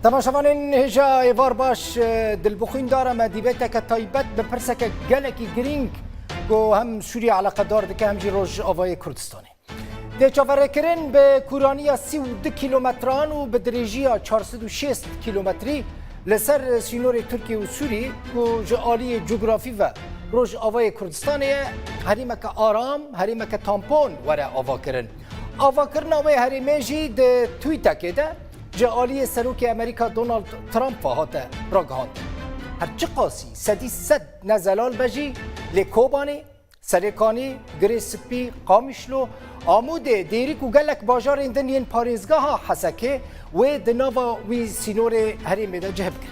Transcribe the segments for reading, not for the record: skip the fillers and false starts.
تماشاوانین هجا ایوار باش دلبخوین دارم دیبته که تایبت به پرسه که گلکی گرینگ گو هم سوریه علاقه دار دکه همجی روش آوای کردستانی ده چاوره کرن به کورانی 32 کیلومتران و به درجی 406 کیلومتری لسر سینور ترکیه و سوریه گو جعالی جغرافی و روش آوای کردستانی هریمه که آرام هریمه که تامپون وره آوا کرن آوا کرن آوای هریمه جی ده تویتا که ده جعالی سروک امریکا دونالد ترامپ هاته راگهاند هرچی قاسی سدی صد نزلال بجی لکوبانی سرکانی گریسپی قامشلو آموده دیریک و گلک باجار اندنین پاریزگاه حسکه و دناوا وی سینور هریمه ده جهب کرد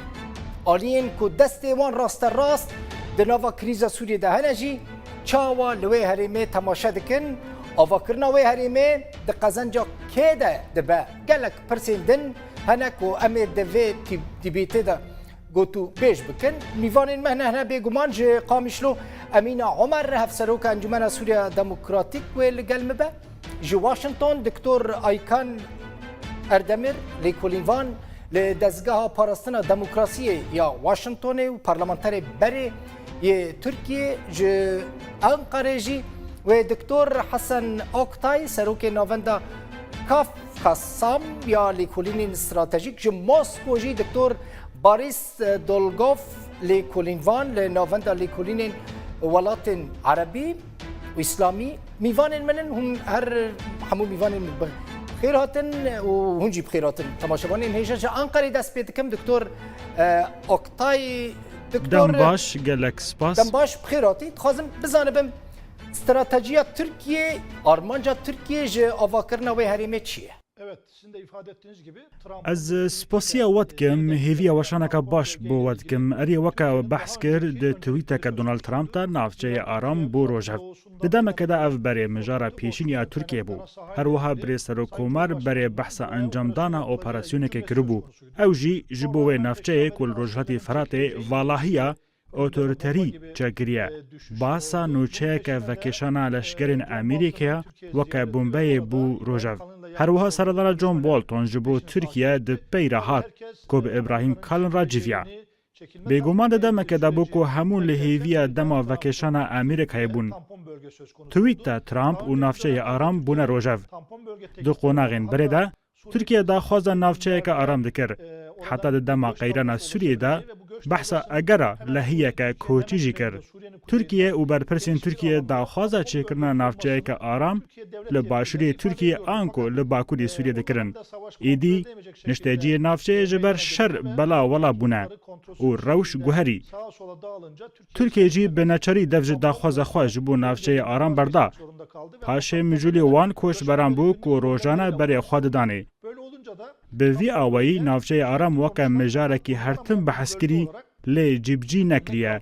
آلین که دست وان راست دناوا کریزا سوریه ده هنجی چاوا لوی هریمه تماشا دکن آواکرنا وی هریمه ده قزنجا که ده با گلک پرسیندن هنک و امیر ده وی تیبیته ده گوتو بیش بکن میوانین مهنه هنه بگمان جه قامشلو امین عمر هفسروک انجمن سوریا دموکراتیک و لگلم با جه واشنطن دکتور آیکان اردمیر لیکولینوان لدزگاه پاراستنا دموکراسی یا واشنطن و پارلمانتر بری ترکیه جه انقره جی و دکتور حسن اوکتای سروک ناوندا کاف قسام یا لیکولین استراتژیک جه ماسکو جی دکتور باریس دولگوف لیکولینوان لناوندا لیکولین ولات عربی و اسلامی میوانن منن هم هر همو میوانن بخیر هاتن و هنجی بخیر هاتن تماشاوانین هیجا جه انقره دست بید کم دکتور اوکتای دم باش گلک سپاس دم باش بخیر هاتی خوازم بزانم استراتژی Türkiye, Armanca Türkiye je avakarna ve herime çiye? Evet, sizin de ifade ettiğiniz gibi Trump از سپاسیا ودکم هیوی وشانک باش بو ودکم اری وکا بحث کرد د توییتا که دونالد ترامپ تا نافچه آرام بو روژه ددام که دا اف بری مجارا پیشینی ترکیه بو هر وها بری سروکومر بری بحث انجام دانا اپراسیون که کربو او جی جبو نافچه کل روژهاتی فرات والاهیا اوتوریتری چگریه باسا نوچه که وکشانا لشکرین امریکا وکا بومبای بو روژه هر وها سردان جون بولتون جبو ترکیه د پیره هات کو به ابراهیم کالن را جویا بگمان دم که دبو کو همون لهیویا دما وکشانا امریکای بون توییت ترامپ و نافچه آرام بون روژه دو قوناغین برده ترکیه دا خوازه نافچه که آرام دکر حتی دما قیران سوریه دا بحثا اگرا لحیه که کوچیجی کرد ترکیه و برپرسین ترکیه دا خوازه چه کرنا نافچه که آرام لباشوری ترکیه آنکو لباکوری سوریه دکرن ایدی نشتاجی نافچه جبر شر بلا ولا بونه و روش گوهری ترکیه جی بناچاری دفج دا خوازه خواج بو نافچه آرام بردا پاشه مجولی وان کوش برام بو که روزانه بری خود دانه به وی آوایی نافچه آرام وکا مجارکی هرتم بحث کری لی جیبجی نکریه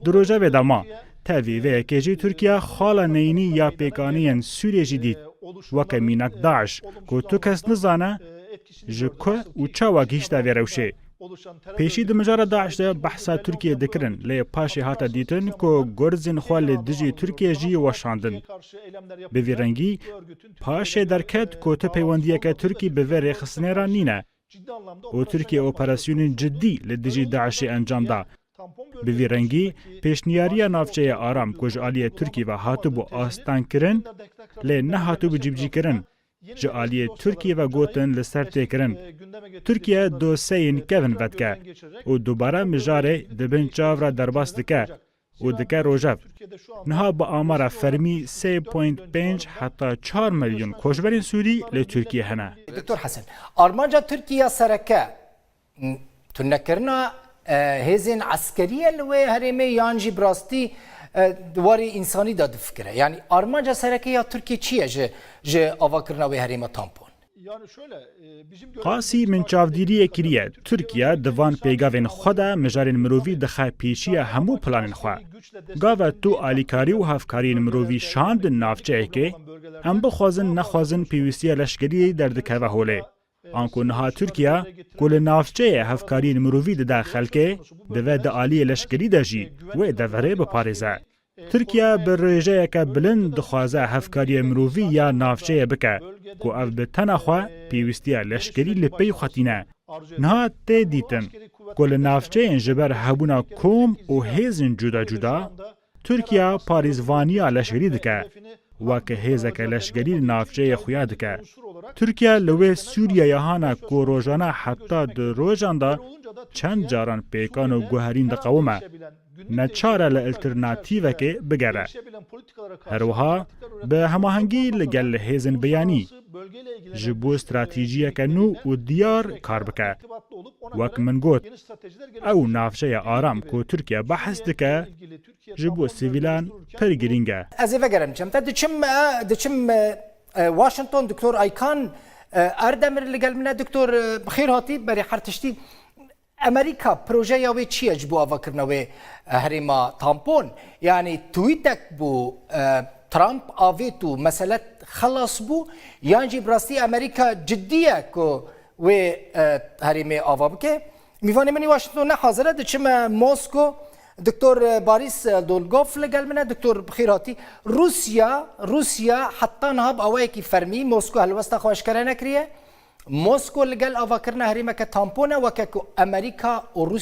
دروجه و دما تاوی و کجی ترکیه خالا نینی یا پیکانین سوریه جدید وکا مینک داعش که تو کس نزانه جکه و چاوا گیشتا وی روشه پیشی د مجار داعش ده بحثا ترکیه دکرن لی پاشی هاتا دیتن که گرزین خوال دجی ترکیه جی وشاندن به وی رنگی پاشی درکت که تو پیوندیه که ترکی به وی رخصنه را نینه و ترکیه اپراسیون جدی لدجی داعشی انجام ده به وی رنگی پیشنیاری نافچه آرام کجالی ترکی و هاتو بو آستان کرن لی نه هاتو بو جیبجی کرن جعالی ترکیه و گوتن لسر تکرن ترکیه دوسین کون ودکه و دوباره مجاره دبن چاورا درباس دکه و دکه روژب نها با آمار فرمی 3.5 حتی 4 میلیون کشورین سوری لی ترکیه هنه دکتور حسن آرمانجا ترکیه سرکه تنکرنا هزین عسکریه لوی هریمه یانجی براستی دواری انسانی داد فکره یعنی آرمانجا سرکه یا ترکیه چیه جه آواکرنا وی هریمه تامپون قاسی من چاودیری کریه ترکیه دوان پیگاوین خودا مجارین مرووی دخه پیشیه همو پلانین خواه گاوه تو آلیکاری و هفکارین مرووی شاند نافچه که هم بخوازن نخوازن پیوستی لشکری دردکه و هوله آنکو نها ترکیه کل نافچه هفکارین مرووی ده خلکه دوه ده آلی لشکری ده جی و دوره بپارزه ترکیه به رژه که بلند دخوازه هفکاری مرووی یا نافچه بکه که او به تنخوا پیوستی لشکری لپی خطینه نها تê dîtin ku li navçeyên ji ber hebûna kom û hêzên cuda cuda, Tirkiye parêzvaniya leşkerî dike, weke hêzeke leşkerî li navçeyê xwe ya dike. Tirkiye li wê Sûriyeyê hana ku rojane heta di rojan da çend caran pêkan û guherîn diqewime, neçare li alternatîvekê bigere. Herwiha bi hemahengî li gel hêzên beyanî ji bo stratejiyeke nû û diyar kar bike. Wek min got, ew navçeya aram ku Tirkiye behs dike ji bo sivîlan pir girîng e. Ez ê vegerim çemte diçim Washington Dr. Aykan Erdemir li gel min e Dr. Bixêr hatî berê her tiştî Amerika projeya wê çi ye ji bo avakirina wê herêma tampon? Yani tweetek bû Trump avêt û meselet xelas bû yan jî bi rastî Amerika ciddî ye ku wê herêmê ava bike? Mîvanê min ê Washington ne hazir e diçim Mosko Dr. Boris Dolgov li gel min e Dr. Bixêr hatî Rusya heta niha bi awayekî fermî Mosko helwesta xwe eşkere nekiriye. Mosko li gel avakirina herêmeke tampon e weke ku Amerika û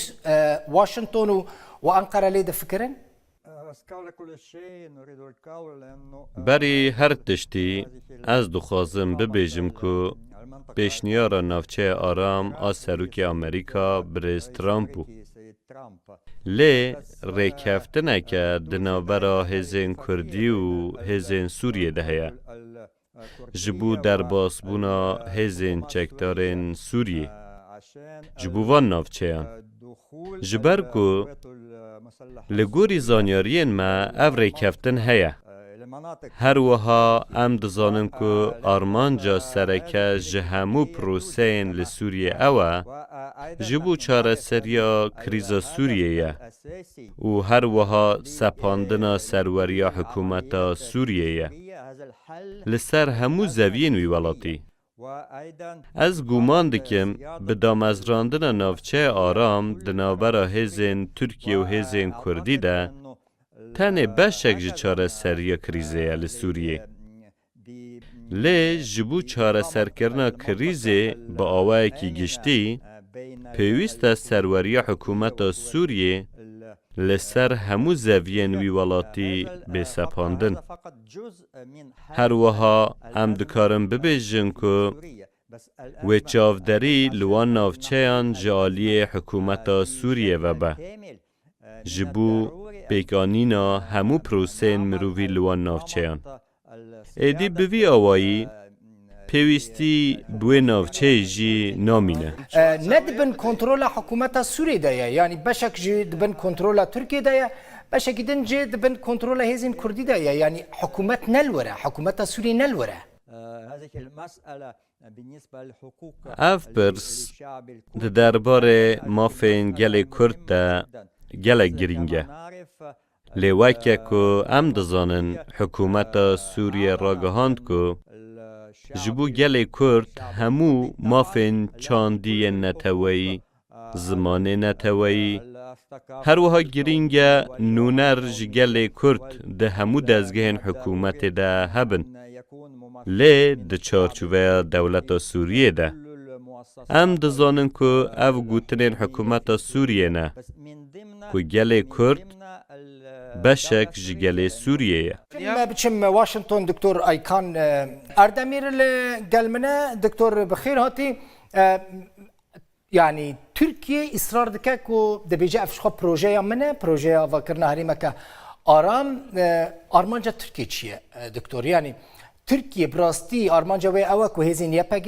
Washington û Ankara lê difikirin? Berî her tiştî ez dixwazim bibêjim ku pêşniyara navçeya aram a Serokê Amerîka Birêz Trump bû. Lê rêkeftineke di navbera hêzên Kurdî û hêzên Sûriyê de heye. Ji bo derbasbûna hêzên çekdarên Sûriyê, ji bo van navçeyan. Ji ber ku li gorî zanyariyên me ev rêkeftin heye. Her wiha em dizanin ku armanca sereke ji hemû proseyên li Sûriyê ew e, ji bo çareseriya krîza Sûriyê ye û her wiha sepandina serweriya hikûmeta Sûriyê ye. Li ser hemû zeviyên wî welatî. Ez guman dikim bi damezrandina navçeya aram di navbera hêzên Tirkiye û hêzên Kurdî de tenê beşek ji çareseriya krîzê ye li Sûriyê. Lê ji bo çareserkirina krîzê bi awayekî giştî, pêwîst e serweriya hikûmeta Sûriyê li ser hemû zeviyên wî welatî bêsepandin. Her wiha em dikarin bibêjin ku wê çavderî li wan navçeyan ji aliyê hikûmeta Sûriyê vebe, ji bo pêkanîna hemû proseyên mirovî li wan navçeyan. Êdî bi vî awayî pêwîstî bi wê navçeyê jî namîne. Ne dibin kontrola hikûmeta Sûriyê de ye, yani beşek jî dibin kontrola Tirkiye de ye, beşekî din jî dibin kontrola hêzên Kurdî de ye, yani hikûmet nelwere, hikûmeta Sûriyê nelwere. Ev pirs di derbarê mafên gelê Kurd de gelek girîng e. Lê weke ku em dizanin hikûmeta Sûriye ragihand ku ji bo gelê Kurd hemû mafên çandiyên neteweyî, zimanê neteweyî, her wiha girîng e nûner ji gelê Kurd di hemû dezgehên hikûmetê de hebin. Lê di çarçoveya dewleta Sûriyê de. Em dizanin ku ev gotinên hikûmeta Sûriyê ne, ku gelê Kurd beşek ji gelê Sûriyê ye. Biçim Washington Dr. Aykan Erdemir li gel min e Dr. Bixêr hatî yani Türkiye ısrar dike ku dibêje ev xwe projeya min e, projeya avakirina herêmeke aram armanca Tirkiye çi ye Dr. Yani Tirkiye bi rastî armanca wê ew e ku hêzên YPG,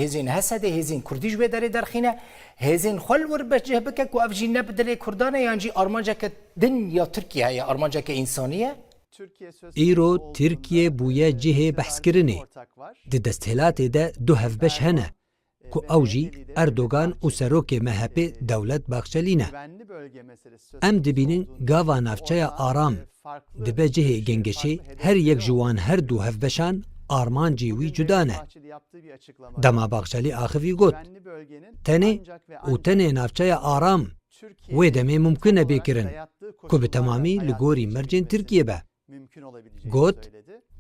hêzên Hesedê, hêzên Kurdî ji wê derê derxîne, hêzên xwe li wir becih bike ku ev jî ne bi dilê Kurdan e yan jî armanceke din ya Tirkiye heye, armanceke însanî ye? Îro Tirkiye bûye cihê behskirinê. Di desthilatê de du hevbeş hene ku ew jî Erdogan û serokê MHP Dewlet Bahçeli ne. Em dibînin gava navçeya aram dibe cihê gengeşê her yek ji wan her du hevbeşan armancî wî cuda ne. Dema Bahçeli axivî got. Tenê û tenê navçeya aram wê demê mumkin e bêkirin ku bi temamî li gorî mercên Tirkiye be. Got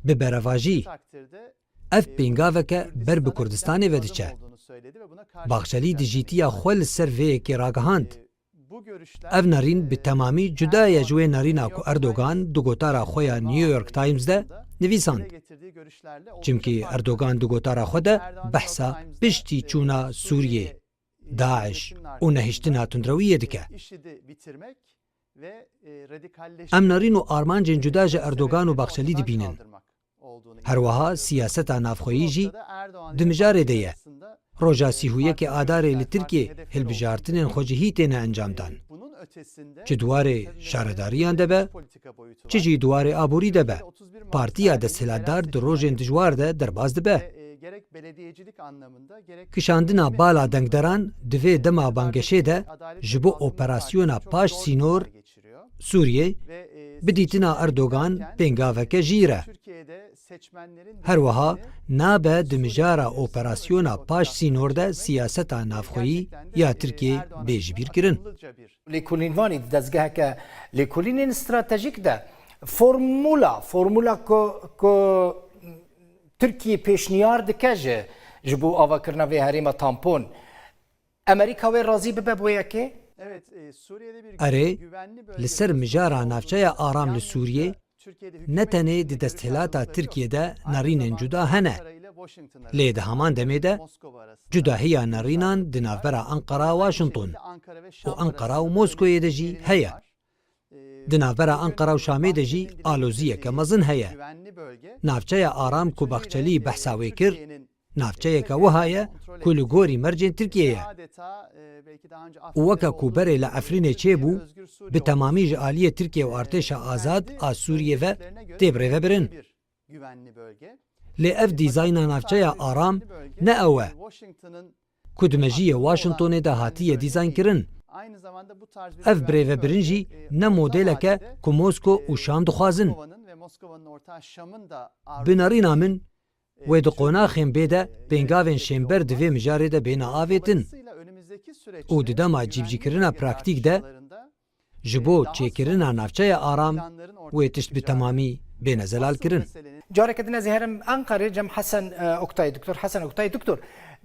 bi berevajî ev pêngaveke ber bi Kurdistanê ve diçe باخشەلی دژیتیە خۆ li ser vêyekê ragihand. Ev narîn bi temamî cuda ye ji wê narîna ku Erdogan di gotara xwe ya New York Times de nivîsand. Çimkî Erdogan di gotara xwe de behsa piştî çûna Sûriyê, Daeş û nehîştina tundrewiyê dike. Em narîn û armancên cuda ji Erdogan û Baxşelî dibînin. Herwiha siyaseta navxweyî jî di mijarê de ye. Roja sîhûyekê adarê li Tirkiye hilbijartinên xwe jî hî têne encamdan. Çi duwarê şaredariyan de be, çi jî duwarê aborî de be. Partiya desthilatdar di rojên dijwar de derbas dibe. Kişandina bala dengderan di vê dema bangeşê de ji bo operasyona paş sînor Sûriyê bidîtina Erdogan pêngaveke jîr e. Herwiha nabe di mijara operasyona paş sînor de siyaseta navxweyî ya Tirkiye bêjibîr kirin. Lêkolînvanî di dezgeheke lêkolînên stratejîk de formula ku Tirkiye pêşniyar dike ji bo avakirina vê herêma tampon. Amerîka wê razî bibe bo yekê? Erê, li ser mijara navçeya aram li Sûriyê ne tenê di desthilatata Tirkiye'de narînên cuda hene. Lê di heman demê de cudahiya narînan di navbera Ankara Washington û Ankara û Moskoyê de jî heye. Di navbera Ankara û Şamê de jî aloziyeke mezin heye. Navçeya aram ku Baxçelî behsa wê kir, navçeyeke wiha ye ku li gorî mercên Tirkiye ye. û weke ku berê li Efrînê çêbû, bi temamî ji aliyê Tirkiye û artêşa azad a Sûriyê ve tê birêvebirin. Lê ev dîzayna navçeya aram ne ew e ku di mejiyê Washingtonê de hatiye dîzayn kirin. Ev birêvebirin jî ne modeleke ku Mosko û Şam dixwazin. Bi narîna min, wê di qonaxên bê de pêngavên şêmber di vê mijarê de bêne avêtin. û di dema cîvcîkirina praktîk de ji bo çêkirina navçeya aram wê tişt bi temamî bêne zelal kirin. Careke din ez ê herim Enqerê cem Hesen Oktay, Doktor Hesen Oktay. Doktor,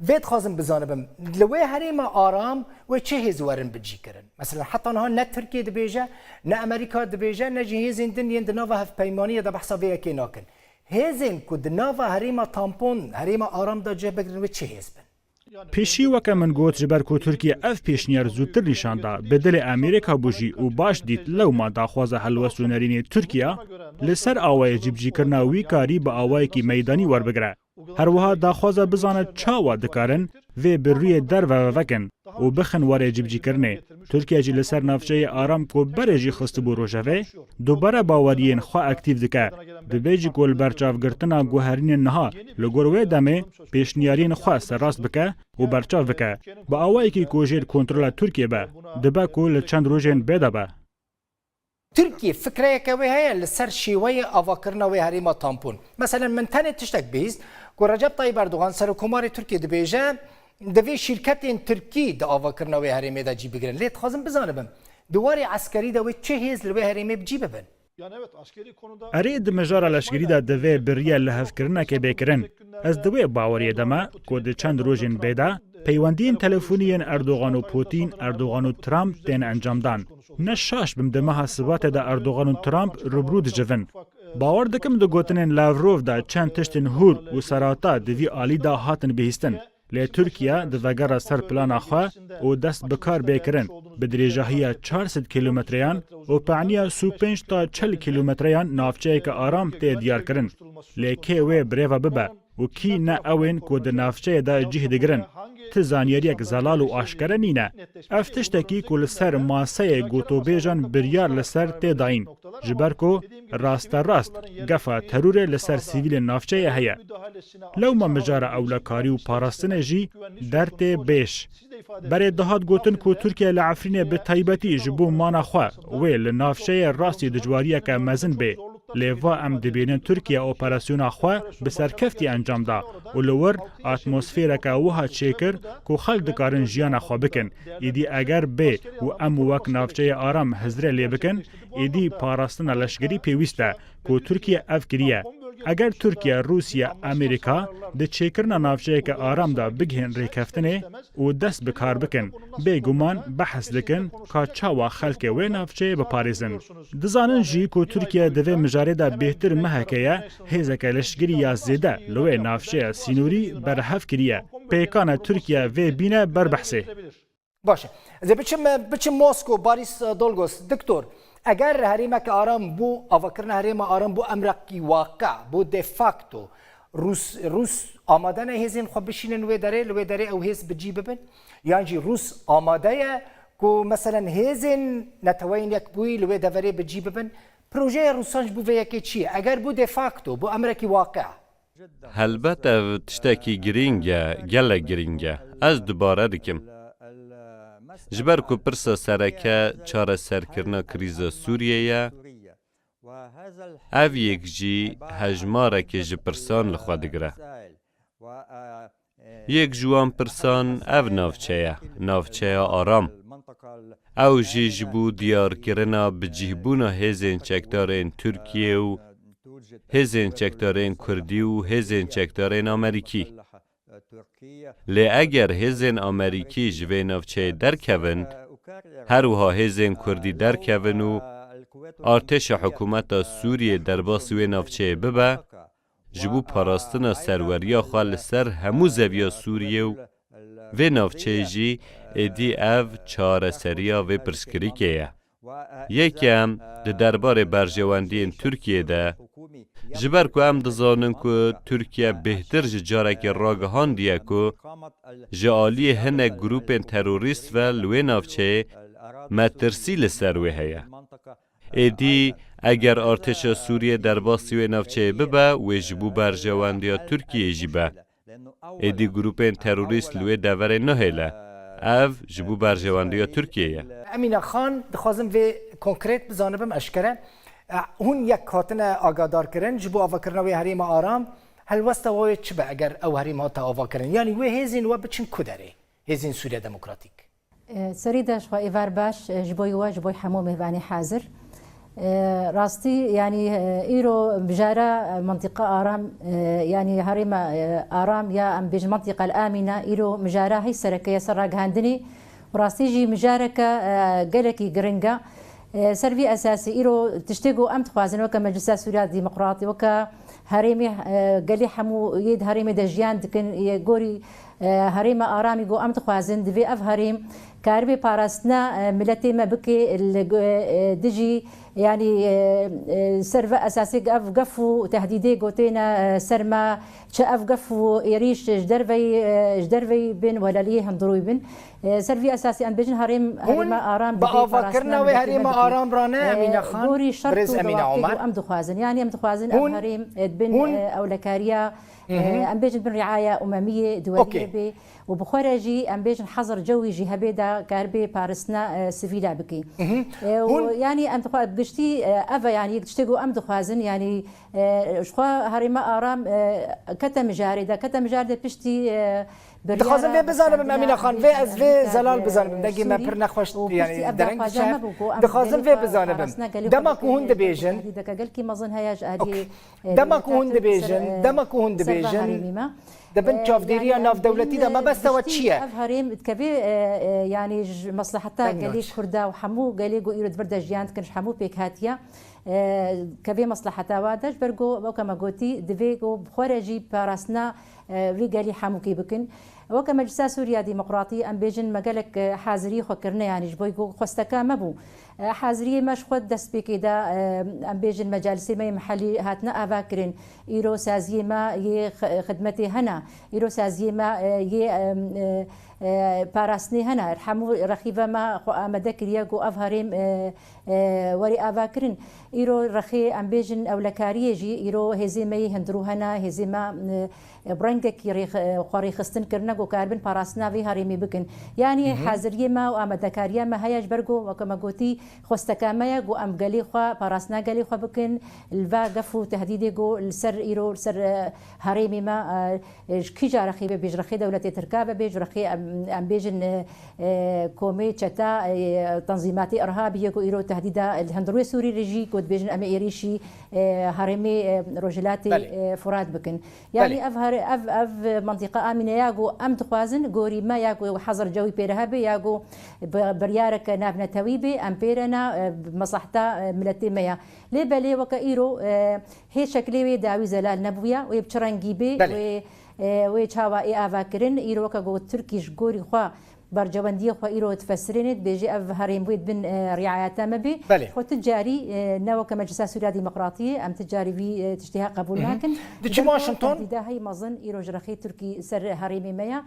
vê dixwazim bizanibim, li wê herêma aram wê çi hêz werin bicî kirin? Mesela heta niha ne Tirkiye dibêje, ne Amerîka dibêje, ne jî hêzên din yên di nava hevpeymaniyê de behsa vê yekê nakin. Hêzên ku di nava herêma tampon, herêma aram da cih bigirin wê çi hêz bin? پێشی وەکە من گوت ji ber ku Tirkiye ev pêşniyar zûtir nîşanda bi dilê Amerîka bû jî û baş dît lewma daxwaza helwest û nerînê Tirkiye li ser awayê cîbcîkirina wî karî bi awayekî meydanî werbigire. Herwiha daxwaza bizane çawa dikarin vê bi rûyê derve vekin û bixin warê cîbcîkirinê. Tirkiye jî li ser navçeyê aram ku berê jî xistibû rojevê, dubare baweriyên xwe aktîv dike. Dibe jî ku li ber çavgirtina guherînên niha li gor wê demê pêşniyariyên xwe serrast bike û berçav bike. Bi awayekî ku jêr kontrola Tirkiye be, dibe ku li çend rojên bêde be. Tirkiye fikreyeke wê heye li ser şêweyê avakirina wê herêma tampon. Mesela min tenê tiştek bîst ku Recep Tayyip Erdogan Serokkomarê Tirkiye dibêje divê şîrketên Tirkî di avakirina wê herêmê de cî bigirin. Lê dixwazim bizanibim, di warê eskerî de wê çi hêz li wê herêmê bicî bibin? Erê di mijara leşkerî de divê biriye li hevkirinekê bêkirin. Ez di wê baweriyê de me ku di çend rojên bêde peywendiyên telefonîyên Erdogan û Putin, Erdogan û Trump tên encamdan. Ne şaş bim di meha sibatê de Erdogan û Trump rûbrû dicivin. Bawer dikim di gotinên Lavrov de çend tiştên hûr û serata di vî alî de hatin bihîstin. Lê Tirkiye di vegera ser plana xwe û dest bi kar bêkirin bi dirêjahiya 400 kilometreyan û peniya 5 ta 40 kilometreyan navçeyeke aram tê diyar kirin. Lê kê wê birêve bibe û kî ne ewên ku di navçeyê de cih digirin. Ti zanyeriyek zelal û aşkere nîne. Ev tiştekî ku li ser maseyê gotobêjan biryar li ser tê dayîn. Ji ber ku rasterast gefa terûrê li ser sîvîlên navçeyê heye. Lewma mijara ewlekarî û parastinê jî dertê bêş. Berê dihat gotin ku Tirkiye li Efrînê bi taybetî ji bo mana xwe wê li navçeyê rastî dijwariyeke mezin bê. Lê va em dibînin Tirkiye operasyona xwe bi serkeftî encam da û li wir atmosfêreke wiha çêkir ku xelk dikarin jiyana xwe bikin. Êdî eger bê û em wek navçeyê aram hizrê lê bikin, êdî parastina leşkerî pêwîst e ku Tirkiye ev kiriye. ئەگەر تورکیا رووسیا ئەمریکا دچێکردنە ناوچەیەکە ئارامدا بگهێن ڕێکەفتنێ و دەست بکار بکەن بێگومان بەحەس دەکەن کا چاوا خەلکێ وێ ناوچەیە بپارێزن دزانن ژی و تورکیا دەوێ مژارێدا بێتر مەهەکەیە هێزەکە لەشگری یا زێدە لەوێ ناوچەیە سینووری بەرهەف کریە پێکانە تورکیا vê bîne berbehsê. باشه ez biçim Moskov Boris Dolgos diktor eger herêmeke aram bû avakirina herêma aram bû emrekî waqe bû de facto Rûs amade ne hêzên xwe bişînin wê derê li wê derê ew hêz bicî bibin yan jî Rûs amade ye ku meselen hêzên neteweyên yek bûyî li wê deverê bicî bibin projeya Rûsan ji bû vê yekê çi ye eger bû de facto bû emrekî waqe helbet ev tiştekî giring e gelek giring e ez dubare dikim ji ber ku pirsa sereke çareserkirina krîza Sûriyeyê ev yek jî hejmarekê ji pirsan li xwe digire yek ji wan pirsan ev navçe ye aram ew jî ji bo diyarkirina bicîhbûna hêzên çekdarên Tirkiye û hêzên çekdarên Kurdî û hêzên çekdarên Amerîkî lê eger hêzên Amerîkî ji vê navçeyê derkevin her wiha hêzên Kurdî derkevin û artêşa hikûmeta Sûriyê derbasî wê navçeyê bibe ji bo parastina serweriya xwe li ser hemû zeviya Sûriyê û vê navçeyê jî êdî ev çareseriya vê pirsgirêkê ye yekem di derbarê berjewendiyên Tirkiyê de ji ber ku em dizanin ku Tirkiye bêhtir ji carekê ragihandiye ku ji aliyê hinek grûpên terorîst ve li wê navçeyê metirsî li ser wê heye êdî eger artêşa Sûriye derbasî wê navçeyê bibe wê ji bo berjewendiya Tirkiyê jî be êdî grûpên terorîst li wê deverê nihêle ev ji bo berjewendiya Tirkiyê ye Emîne Xan dixwazim vê konkrêt bizanibim eşkere hûn yek hatine agadarkirin ji bo avakirina wê herêma aram helwesta wê çi be eger ew herîm hata avakirin yanî wê hêzên we biçin ku derê hêzên Sûriya Demokratîk سريدة شخوا إيفار باش جبوي واج جبوي حمو مهباني حاضر راستي يعني إيرو بجارة منطقة آرام يعني هريمة آرام يا أم بيج المنطقة الآمنة إيرو مجارة هي سركية سراج هاندني وراستي جي مجاركة جلكي جرينجا سرفي أساسي إيرو تشتغو أم تخوازن وكا مجلس سوريا ديمقراطي وكا هريمي قالي حمو يد هريمي دجيان دكن يقوري هريمة آرامي جو أم تخوازن دفي أف هريم كاربي بارستنا ملتي ما بكي دجي يعني سرفا أساسي أف قفو تهديدي قوتينا سرما أف قفو يريش جدرفي بن ولا ليه هندروي بن سرفي أساسي أن بيجن هريمة آرام بأفكرنا وهريمة آرام رانا أمينة خان قوري شرط أمينة عمر أم تخوازن يعني أم تخوازن أف هريم بن أولكاريا أم بيجن بن رعاية أممية دولية بي وبخارجي أم بيجن حظر جوي جهة بيدا كاربي بارسنا سفيلا بكي يعني أم تخوازن بشتي أفا يعني تشتغو أم تخوازن يعني شخوا هريمة آرام كتم جاردة بشتي دخوازن في بزانم أمينة خان في از في زلال بزانم دقي ما پر نخوش يعني درنگ شهر دخوازن في بزانم دمك هون دبيجن دمك هون دبيجن دبن چافدیریا ناف دولتی دا ما بس تو چیه؟ افهریم کبی یعنی مصلحتا گلی کردا و حمو گلی گو ایرد برد جیاند کنش حمو پیک هاتیا کبی مصلحتا وادش برگو وکما گوتی دوی گو بخارجی پاراسنا وی گلی حمو کی بکن وكما مجلس سوريا ديمقراطي ام بيجن مقالك حاضري خكرنا يعني جبوي خستكا مبو حاضري مش خد دست بكدا ام بيجن مجالس ما محلي هاتنا افاكرين ايرو سازي ما ي خدمتي هنا ايرو سازي ما ي باراسني هنا رحمو رخيفه ما مدكريا جو افهريم وري افاكرين ايرو رخي ام بيجن اولكاريه جي ايرو هزيمه هندرو هنا هزيمه برنگك قاری خستن کرنا گو کاربن پاراستناوی هەرێمی بکن یعنی حازریێمە و ئامادەکاریەمە هەیەش بەرگۆ وەکەمە گوتی خۆستەکامەیە گو ئەم گەلی خوا پاراستنا گەلی خوا بکن الوا گەف و تهدیدێ گو لەسەر ئیرۆ لەسەر هەرێمیمە کیجارەخی بە بێژرەخی دەولەتی ترکا بە بێژرەخی ئەم بێژن کۆمەی چەتا تەنزیماتی ئەرهابی یەک و ئیرۆ تهدیدا هەندڕوی سووری ڕژی کۆت بێژن ئەمە ئێریشی هەرێمی ڕۆژلاتی فرات بکن یعنی ئەف منطقە ئامینە یاگو ئەم دخوازن گۆری ما یاگو حەزر جەوی پێرەها بێ یاگو بڕیارەکە نابنەتەوی بێ ئەم پێرەنا مەسەحتا ملەتی مەیە لێ بەلێ وەکە ئیرۆ هیچ شکلێوێ داوی زەلال نەبووە وێ بچڕەنگی بێ وێ چاوا ئێ ئاواکردن ئیرۆکە گۆ تورکیش گۆری خوا برجەوەندیە خوا ئیرۆ تفەسرێنێت بێژێ ئەف هەرێم بوویت بن ڕیعایەتەمە بێ خۆ تجاری نەوەکە مەجلسا سووریا دیموقراتی ئەم تجاری وی تشتیها قبول ناکن دچی واشنطن دیدا هەی مەزن ئیرۆژرەخی تورکی سەر هەرێمی مەیە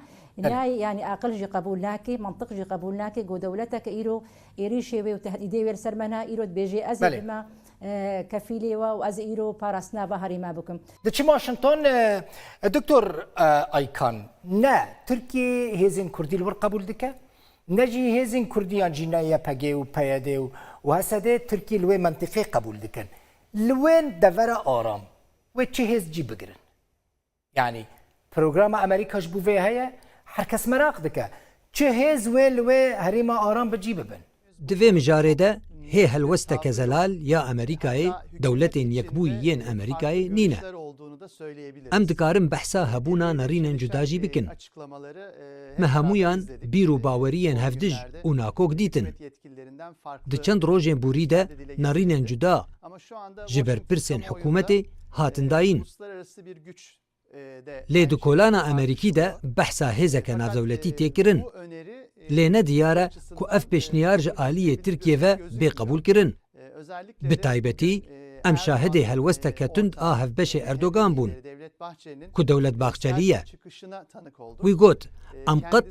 نای ینی ئاقلژی قبول ناکێ منطقژی قبول ناکێ گۆ دەولەتەکە ئیرۆ ئێری شێوێ و تهدیدێ وێر سەرمەنا ئیرۆت بێژێ ئەزمە کەفیلێەوە و ئەز ئیرۆ پاراستنا بە هەریما بکەم دچی واشنطن دکتۆر ئایکان نه تورکیە هێزین کوردی لەوەر قبول دکە نەجی هێزین کوردیان جینایە پەگێ و پەیەدێ و هەسەدێ تورکی لوێ منطقی قبول دکن لوێن دەڤەرە ئارام وێ چی هێز جی بگرن یعنی پرۆگرامە ئەمریکاش بووێ هەیە هەرکەس مەراق دکە چه هێز وێ لوێ هەریما ئارام بجی ببن divê mijarê de hê helwesteke zelal ya Amerîkayê dewletên yekbûyî yên Amerîkayê nîne. Em dikarin behsa hebûna nerînên cuda jî bikin. Me hemûyan bîr û baweriyên hevdij û nakok dîtin. Di çend rojên borî de nerînên cuda ji ber pirsên hikûmetê hatin dayîn. Lê di kolana Amerîkî de behsa hêzeke navdewletî tê kirin. Lê ne diyar e ku ev pêşniyar ji aliyê Tirkiye ve bê qebûl kirin. Bi taybetî em şahidê helwesteke tund a hevbeşê Erdogan bûn ku Dewlet Bahçelî ye. Wî got em qet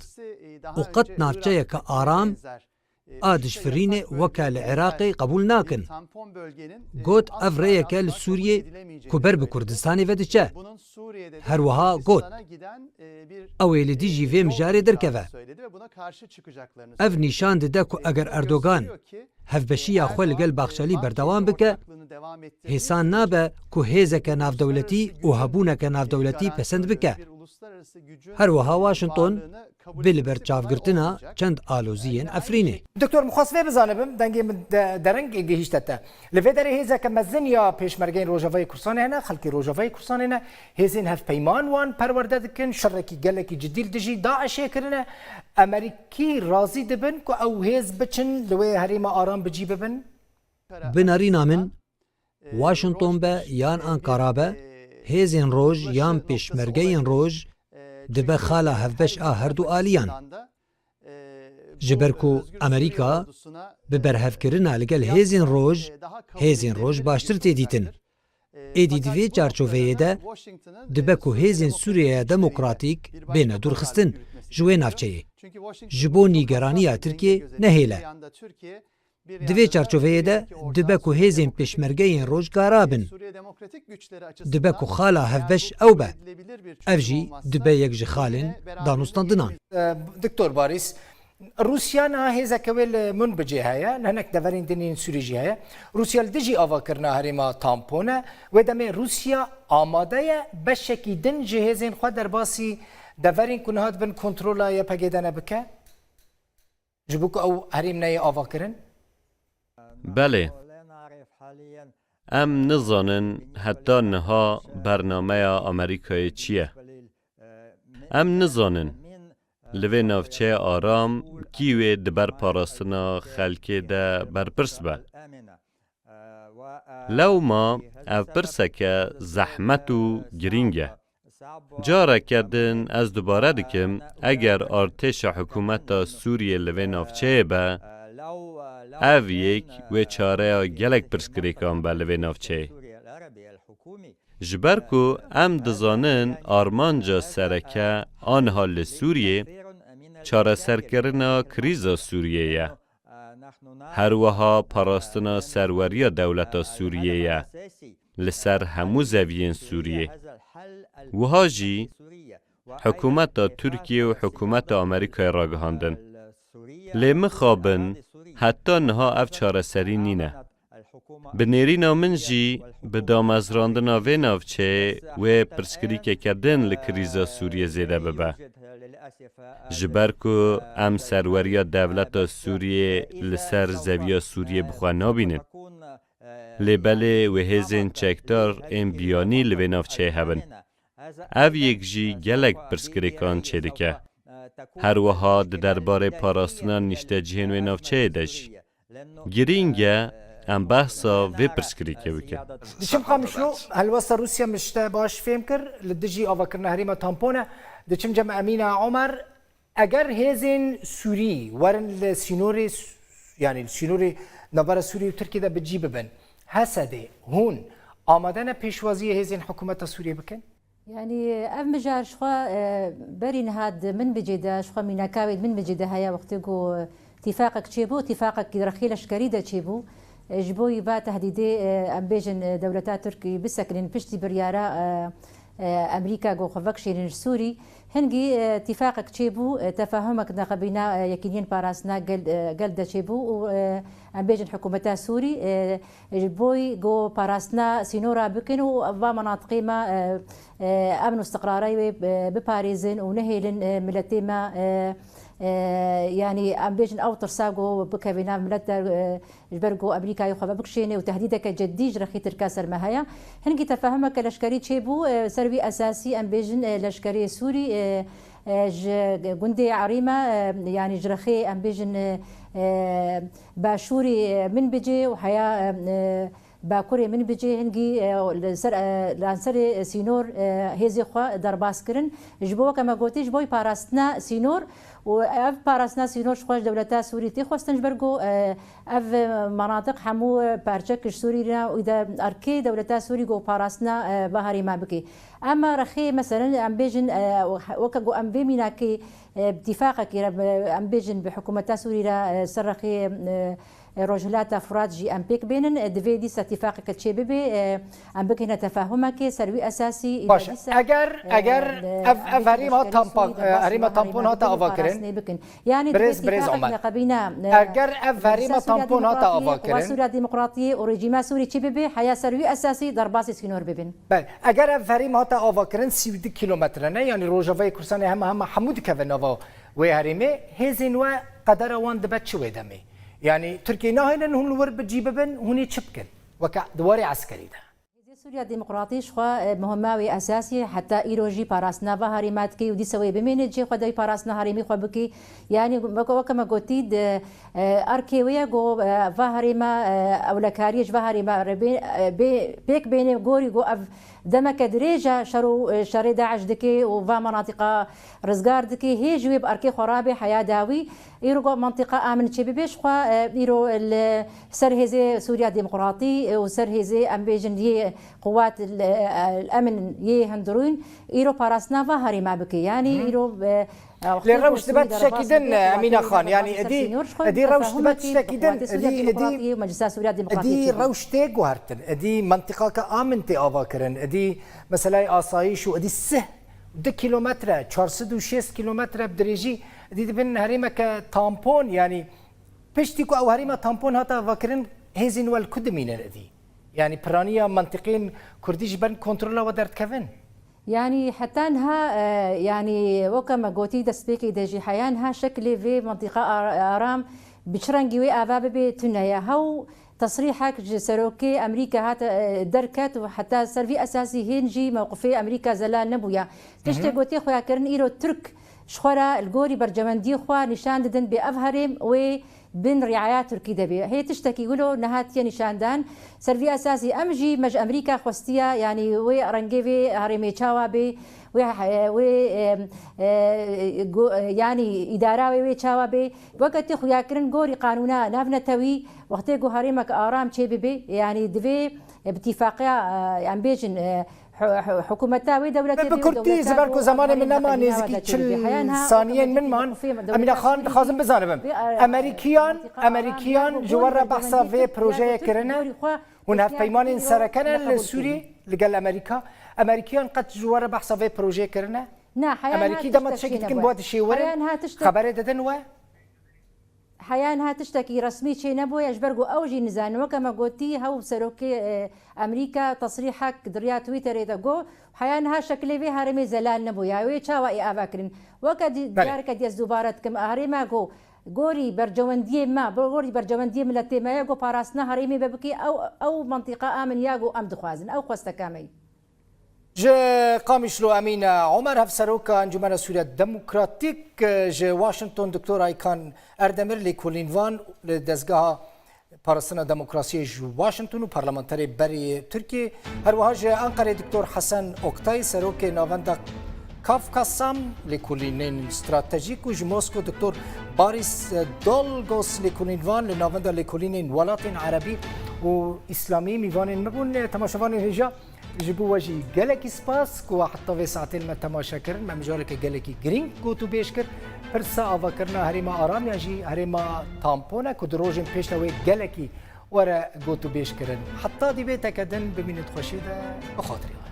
û qet navçeyeke aram a dijfirînê weke li Iraqê qebûl nakin. Got ev rêyeke li Sûriyê ku ber bi Kurdistanê ve diçe. Her wiha got ew ê li dijî vê mijarê derkeve. Ev nîşan dide ku eger Erdogan hevbeşiya xwe li gel Baxşelî berdewam bike, hêsan nabe ku hêzeke navdewletî û hebûneke navdewletî pesend bike. Her wiha Washington bi li ber çavgirtina çend aloziyên Efrînê. دکتۆر مخواستێ بزانم دەنگێ من دەرەنگێ گەهیشتەتە لەوێ دەرێ هێزەکە مەزن یا پێشمەرگەین ڕۆژەڤای کوردستانê هەنە خەڵکی ڕۆژەڤای کوردستانê هەنە هێزین هەفپەیمان وان پەروەردە دکن شەڕێکی گەلێکی جدیل دژی داعشێکردنە ئەمریکی رازی دەبن ku ئەو هێز بچن لەوێ هەرێمە ئارام بجی ببن Bi nerîna min Washington be yan Ankara be hêzên roj yan pêşmergeyên roj dibe xala hevbeş a herdû aliyan. Ji ber ku Amerîka bi berhevkirina li gel hêzên roj baştir tê dîtin. Êdî divê çarçoveyê de dibe ku hêzên Sûriyeya Demokratîk bêne dûrxistin ji wê navçeyê. Ji bo nîgeraniya Tirkiye nehêle. Divê çarçoveyê de dibe ku hêzên pêşmergeyên roj gara bin. Dibe ku xala hevbeş ew be. Ev jî dibe yek ji xalên danûstandinan. دکتۆر باریس رووسیا هێزەکە وێ li min bicê heye hinek deverên dinên Sûrî jî heye Rûsya li dijî avakirina herêma tampone wê demê Rûsya amade ye beşekî din ji hêzên xwe derbasî deverên ku nihat bin kontrola YPG de nebike ji bo ku ew herêm neyê avakirin Belê em nizanin heta niha bernameya Amerîkayê çi ye. Em nizanin li vê navçeya aram kî wê di ber parastina xelkê de berpirs be. Lewma ev pirseke zehmet û girîng e. Careke din ez dubare dikim eger artêşa hikûmeta Sûriye li vê navçeyê be ev yek wê çareya gelek pirskirêkan be li vê navçeyê. Ji ber ku em dizanin armanca sereke aniha li Sûriyê çareserkirina krîza Sûriyê ye. Her wiha parastina serweriya dewleta Sûriyê ye li ser hemû zeviyên Sûriyê. Wiha jî حکومت ترکیه و حکومت آمریکای راگهاندن. لی مخابن حتی نها اف چاره سری نینه. بنیرینا من جی به دامزراندنا و نافچه و پرسکری که کردن لکریزا سوریه زیده ببه. جبر کو ام سروریا دولت سوریه لسر زویا سوریه بخواه نابینن. لی بله و هزین چکتار ام بیانی لوی نافچه هبن. او یک جی گلک پرسکری کان چه دکه. هر وها درباره پاراستنا نشته جهن و نافچه دش. گرینگه ام بحثا و پرسکری که بکن. دشم خامشنو هلوسط روسيا مشتا باش فهم كر لدجي آوكرنا هريما تامبونا دشم جمع أمينة عمر اگر هزين سوري ورن لسينوري يعني السينوري نبرة سوري وتركيا ده بتجيب بن هسده هون آمدنا پیشوازی هزين حكومة سوريا بكن؟ يعني اف مجار شخوا برين هاد من بجدا شخوا ميناكاويد من بجدا هيا وقتكو اتفاقك تشيبو اتفاقك رخيلش كريدة تشيبو جبوي با تهديدي امبيجن دولتات تركي بسكن بشتي بريارا امريكا جو خفكشين السوري هنجي اتفاقك تشيبو تفاهمك نقبينا يكينين باراسنا قلدا تشيبو امبيجن حكومتا سوري جبوي جو باراسنا سينورا بكن وفا مناطقي ما امن واستقراري بباريزن ونهيلن ملتيما يعني امبيجن او ترساغو بكابينا ملت جبرغو امريكا يخبا بكشيني وتهديدك جديج رخي تركاسر مهايا هنجي تفاهمك لشكري تشيبو سربي اساسي امبيجن لشكري سوري جندي عريمه يعني جرخي امبيجن باشوري من بيجي وحياه باكوري من بيجي هنجي لانسر سينور هزي خوا درباس كرن جبوا كما قلتي جبوي باراستنا سينور واف باراستنا سينور شخواش دولتا سوري تي خواستن جبرغو اف مناطق حمو بارچك سورينا واذا اركي دولتا سوري جو باراستنا بهاري ما بكي اما رخي مثلا ام بيجن وكغو ام بيميناكي اتفاقك ام بيجن بحكومه سوريا سرخي رجلاتا فرات جي امبيك بينن دفيدي اتفاقك تشي بيبي امبيك هنا تفاهمك سروي اساسي باش اگر اف هريما تامبون هاتا افاكرن يعني بريز عمر اگر اف هريما تامبون هاتا افاكرن سوريا ديمقراطيه وريجيما سوري تشي بيبي حياه سروي اساسي درباسي سكنور بيبن بله اگر اف هريما هاتا افاكرن 32 كيلومتر نه يعني روجافاي كرساني هم حمود كفنوا و هريمه هزين و قدر وان دبت شو دمي يعني تركيا ناهينا هون الور بتجيب بن هوني تشبكن وكا دواري عسكري ده سوريا ديمقراطي شخوا مهماوي اساسي حتى ايروجي باراسنا بهاري ماتكي ودي سوي بمين جي خداي باراسنا هاريمي خو بكي يعني وكما قلتي اركيويا جو بهاري ما اولكاريش بهاري ما بيك بيني غوري جو دمك دريجة شري داعش دكي وفا مناطق رزقار دكي هي جويب أركي خرابي حياة داوي يرو منطقة آمن تشبيبش خوا يرو سرهزي سوريا ديمقراطي وسرهزي أمبيجن يه قوات الأمن يه هندروين يرو باراسنافا هاري ما بكي يعني يرو للروش تبات شاكيدن أمينة خان يعني ادي روش تبات شاكيدن ادي روش تيجو هرتن ادي منطقة كآمن تي آفاكرن ادي مثلا آسايش و ادي السه 2 كيلومتر 406 كيلومتر بدريجي ادي دبن هريمة كتامبون يعني بشتيكو او هريمة تامبون هاتا آفاكرن هزين والكدمين ادي يعني برانية منطقين كرديش بن كنترولا ودرت كفن يعني حتى انها يعني وكما قلتي دسبيكي دجي حيانها شكل في منطقه ارام بشرنجي افاب تنيا هو تصريحك سروكي امريكا هات دركت وحتى سرفي اساسي هنجي موقفي امريكا زلال نبويا تشتي قلتي خويا كرن ايرو ترك شخورا الجوري برجمندي خوا نشان ددن بافهرم و بين رعايات تركي دبي هي تشتكي يقولوا نهاتيا نشاندان سرفي اساسي امجي مج امريكا خوستيا يعني وي رنجيفي هرمي تشاوابي و يعني اداره وي تشاوابي وقت خويا كرن غوري قانونا نافنتوي وقت جو هرمك ارام تشي بي يعني دبي باتفاقيه امبيجن حكومتها ودولتها بكرتي زبركو زمان من ما نزكي تشل ثانيا من مان امين خان خازم بزانبم امريكيان جوار بحثا في بروجي كرنا ونهف بيمان سركنا السوري لقال امريكا امريكيان قد جوار بحثا في بروجي كرنا نا حيان امریکی دما تشکی تکن بود شیوره حيانها تشتكي خبره ددن و حيانها تشتكي رسمي شي نبو يجبرقو اوجي نزان وكما قلتي هو سروكي امريكا تصريحك دريا تويتر يدقو حيانها شكلي بها رمي زلال نبو يا وي تشاوي افاكرين وكد جارك ديز دوبارت كم هريما جو گوری برجوندی ما گوری برجوندی ملتی ما یگو پاراسنا هریمی ببکی او منطقه آمن یگو ام دخوازن او قصد کامی جا قامشلو امين عمر هفسروكا انجمن سوريا الديمقراطيك جا واشنطن دكتور ايكان اردمر لكولينفان لدزگاه پارستنا دموکراسی واشنطن و پارلمانتری بری ترکیه هر وها انقره دکتور حسن اوکتای سروک ناوندا کافکاسام لکولینین استراتژیک و موسکو دکتور باریس دولگوس لکولینوان لناوندا لکولینین ولات عربی و اسلامی میوان مبون تماشاوان هجا جبو وجي جالكي سباس كو حتى في ساعتين ما تماشا كرن ما مجالك جالكي جرين كو تو بيشكر برسا افا كرنا هريما ارام يجي هريما تامبونا كو دروجن بيشنا وي جالكي ورا جو تو بيشكرن حتى دي بيتك دن بمين تخشيده بخاطري